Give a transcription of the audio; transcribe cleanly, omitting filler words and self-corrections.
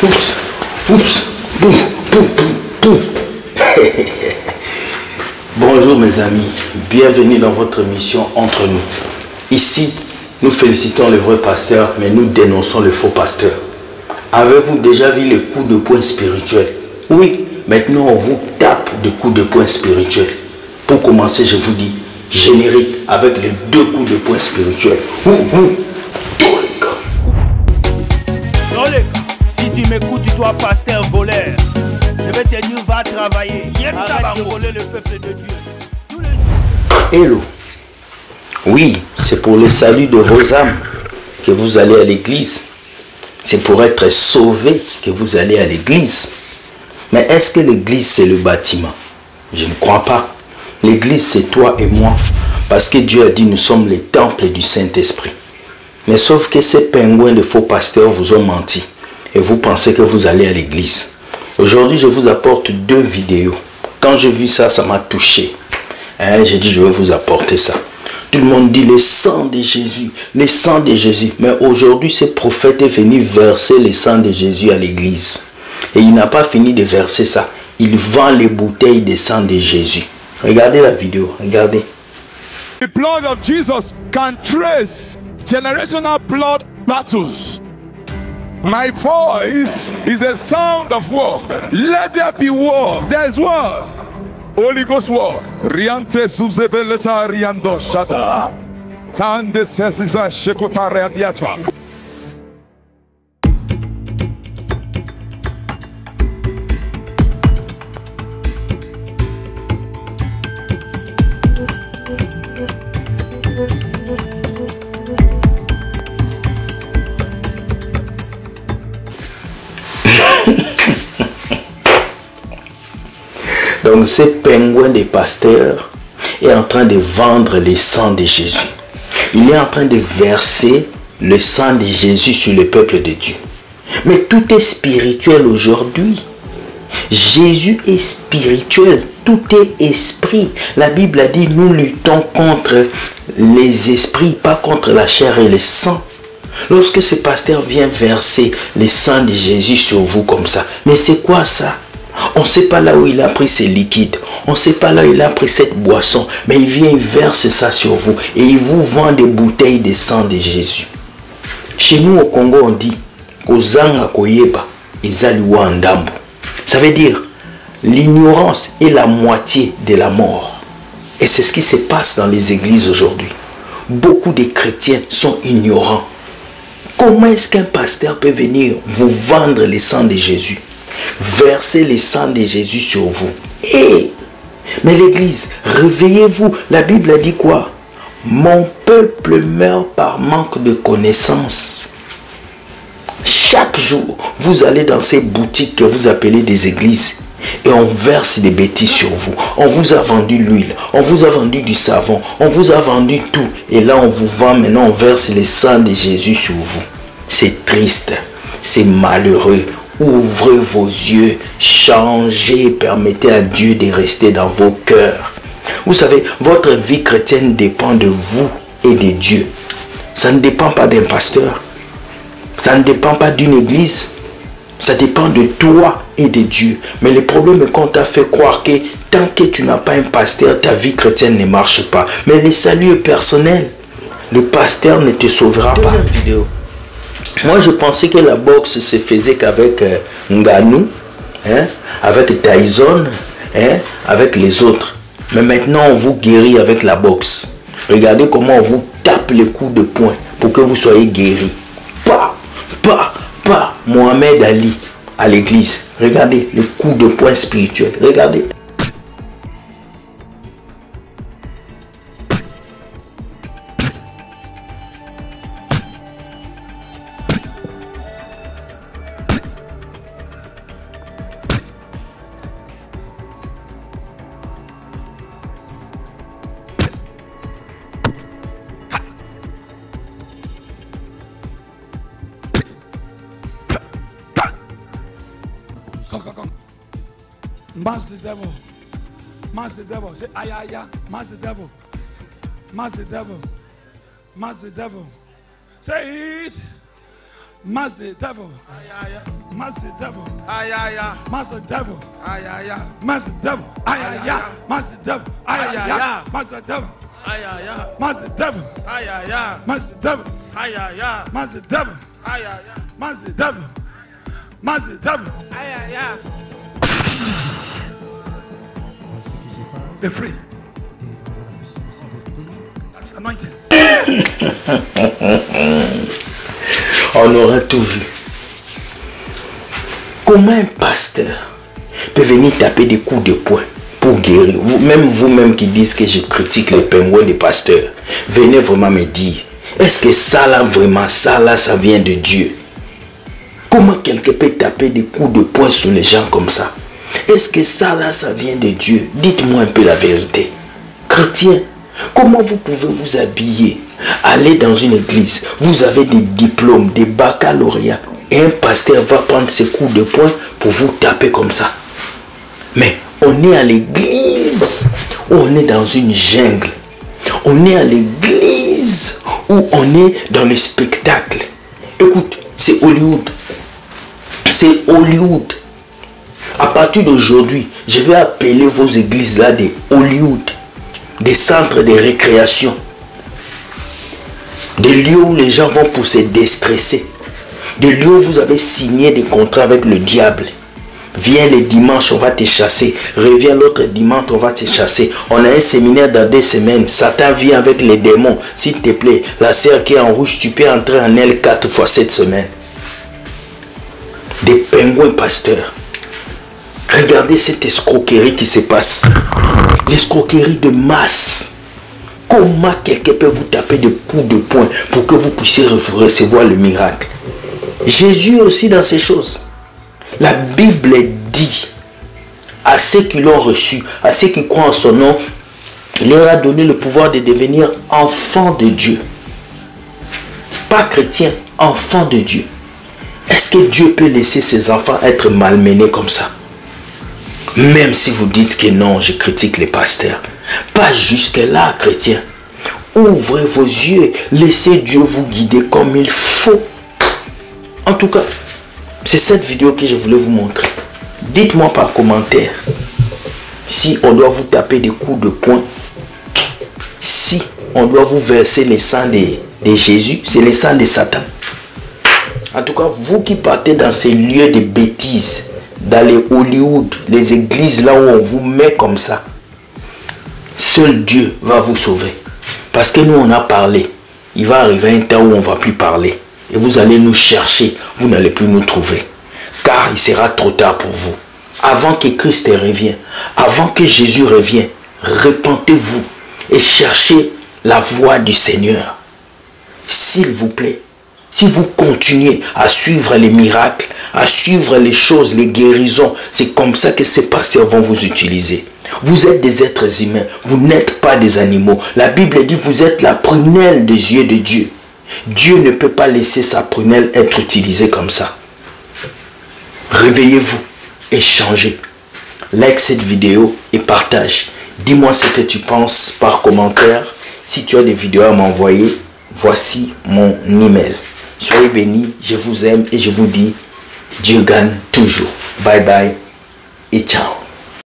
Oups, oups, boum, boum, boum, boum. Bonjour mes amis, bienvenue dans votre émission Entre nous. Ici, nous félicitons le vrai pasteur, mais nous dénonçons le faux pasteur. Avez-vous déjà vu les coups de poing spirituels? Oui, maintenant on vous tape de coups de poing spirituels. Pour commencer, je vous dis, générique avec les 2 coups de poing spirituels. Si tu m'écoutes, toi pasteur voleur, je vais te dire va travailler. Arrête de voler le peuple de Dieu. Tous les jours. Hello. Oui, c'est pour le salut de vos âmes que vous allez à l'église. C'est pour être sauvé que vous allez à l'église. Mais est-ce que l'église c'est le bâtiment? Je ne crois pas. L'église c'est toi et moi. Parce que Dieu a dit nous sommes les temples du Saint-Esprit. Mais sauf que ces pingouins de faux pasteurs vous ont menti. Et vous pensez que vous allez à l'église. Aujourd'hui, je vous apporte 2 vidéos. Quand j'ai vu ça, ça m'a touché. J'ai dit, je vais vous apporter ça. Tout le monde dit le sang de Jésus, le sang de Jésus. Mais aujourd'hui, ce prophète est venu verser le sang de Jésus à l'église. Et il n'a pas fini de verser ça. Il vend les bouteilles de sang de Jésus. Regardez la vidéo, regardez. The blood of Jesus can trace generational blood battles. My voice is a sound of war. Let there be war. There is war. Holy Ghost war. Riante suzebeleta riando shada. Kande sesiza shekota readiata. Donc ce pingouin de pasteur est en train de vendre le sang de Jésus. Il est en train de verser le sang de Jésus sur le peuple de Dieu. Mais tout est spirituel aujourd'hui. Jésus est spirituel. Tout est esprit. La Bible a dit nous luttons contre les esprits, pas contre la chair et le sang. Lorsque ce pasteur vient verser le sang de Jésus sur vous comme ça, mais c'est quoi ça? On ne sait pas là où il a pris ces liquides. On ne sait pas là où il a pris cette boisson. Mais il vient, il verse ça sur vous. Et il vous vend des bouteilles de sang de Jésus. Chez nous au Congo, on dit Kozanga koyeba ezaliwa ndambo. Ça veut dire l'ignorance est la moitié de la mort. Et c'est ce qui se passe dans les églises aujourd'hui. Beaucoup de chrétiens sont ignorants. Comment est-ce qu'un pasteur peut venir vous vendre le sang de Jésus? Versez le sang de Jésus sur vous. Mais l'église, réveillez-vous. La Bible a dit quoi? Mon peuple meurt par manque de connaissance. Chaque jour, vous allez dans ces boutiques que vous appelez des églises et on verse des bêtises sur vous. On vous a vendu l'huile, on vous a vendu du savon, on vous a vendu tout. Et là, on vous vend, maintenant on verse le sang de Jésus sur vous. C'est triste, c'est malheureux. Ouvrez vos yeux, changez, permettez à Dieu de rester dans vos cœurs. Vous savez, votre vie chrétienne dépend de vous et de Dieu. Ça ne dépend pas d'un pasteur. Ça ne dépend pas d'une église. Ça dépend de toi et de Dieu. Mais le problème est qu'on t'a fait croire que tant que tu n'as pas un pasteur, ta vie chrétienne ne marche pas. Mais le salut est personnel. Le pasteur ne te sauvera pas. Vidéo. Moi, je pensais que la boxe se faisait qu'avec Ngannou, avec Tyson, avec les autres. Mais maintenant, on vous guérit avec la boxe. Regardez comment on vous tape les coups de poing pour que vous soyez guéris. Pas Mohamed Ali à l'église. Regardez les coups de poing spirituels. Regardez. Come. Mass the devil. Mass the devil. Say, ayaya. Mass the devil. Mass the devil. Mass the devil. Say it. Mass the devil. Mass the devil. Mass the devil. Mass the devil. Mass the devil. Mass the devil. Mass the devil. Mass the devil. Mass the devil. Mass the devil. Mass the devil. Be free. That's anointing. On aura tout vu. Comment un pasteur peut venir taper des coups de poing pour guérir? Vous-même qui dites que je critique les pingouins des pasteurs, venez vraiment me dire, est-ce que ça là vraiment, ça vient de Dieu? Comment quelqu'un peut taper des coups de poing sur les gens comme ça? Est-ce que ça vient de Dieu? Dites-moi un peu la vérité. Chrétien, comment vous pouvez vous habiller, aller dans une église, vous avez des diplômes, des baccalauréats, et un pasteur va prendre ses coups de poing pour vous taper comme ça? Mais on est à l'église où on est dans une jungle. On est à l'église où on est dans le spectacle. Écoute, c'est Hollywood. C'est Hollywood. À partir d'aujourd'hui, je vais appeler vos églises là des Hollywood, des centres de récréation, des lieux où les gens vont pour se déstresser, des lieux où vous avez signé des contrats avec le diable. Viens le dimanche, on va te chasser. Reviens l'autre dimanche, on va te chasser. On a un séminaire dans 2 semaines. Satan vient avec les démons. S'il te plaît, la sœur qui est en rouge, tu peux entrer en elle 4 fois cette semaine. Des pingouins pasteurs. Regardez cette escroquerie qui se passe. L'escroquerie de masse. Comment quelqu'un peut vous taper de coups de poing pour que vous puissiez recevoir le miracle? Jésus aussi dans ces choses. La Bible dit à ceux qui l'ont reçu, à ceux qui croient en son nom, il leur a donné le pouvoir de devenir enfants de Dieu. Pas chrétiens, enfants de Dieu. Est-ce que Dieu peut laisser ses enfants être malmenés comme ça? Même si vous dites que non, je critique les pasteurs. Pas jusque-là, chrétiens. Ouvrez vos yeux, laissez Dieu vous guider comme il faut. En tout cas, c'est cette vidéo que je voulais vous montrer. Dites-moi par commentaire si on doit vous taper des coups de poing, si on doit vous verser le sang de Jésus, c'est le sang de Satan. En tout cas, vous qui partez dans ces lieux de bêtises, dans les Hollywood, les églises là où on vous met comme ça, seul Dieu va vous sauver. Parce que nous on a parlé. Il va arriver un temps où on ne va plus parler. Et vous allez nous chercher, vous n'allez plus nous trouver. Car il sera trop tard pour vous. Avant que Christ revienne, avant que Jésus revienne, repentez-vous et cherchez la voie du Seigneur. S'il vous plaît, si vous continuez à suivre les miracles, à suivre les choses, les guérisons, c'est comme ça que ces pasteurs vont vous utiliser. Vous êtes des êtres humains, vous n'êtes pas des animaux. La Bible dit vous êtes la prunelle des yeux de Dieu. Dieu ne peut pas laisser sa prunelle être utilisée comme ça. Réveillez-vous et changez. Like cette vidéo et partage. Dis-moi ce que tu penses par commentaire. Si tu as des vidéos à m'envoyer, voici mon email. Soyez bénis, je vous aime et je vous dis Dieu gagne toujours. Bye bye et ciao.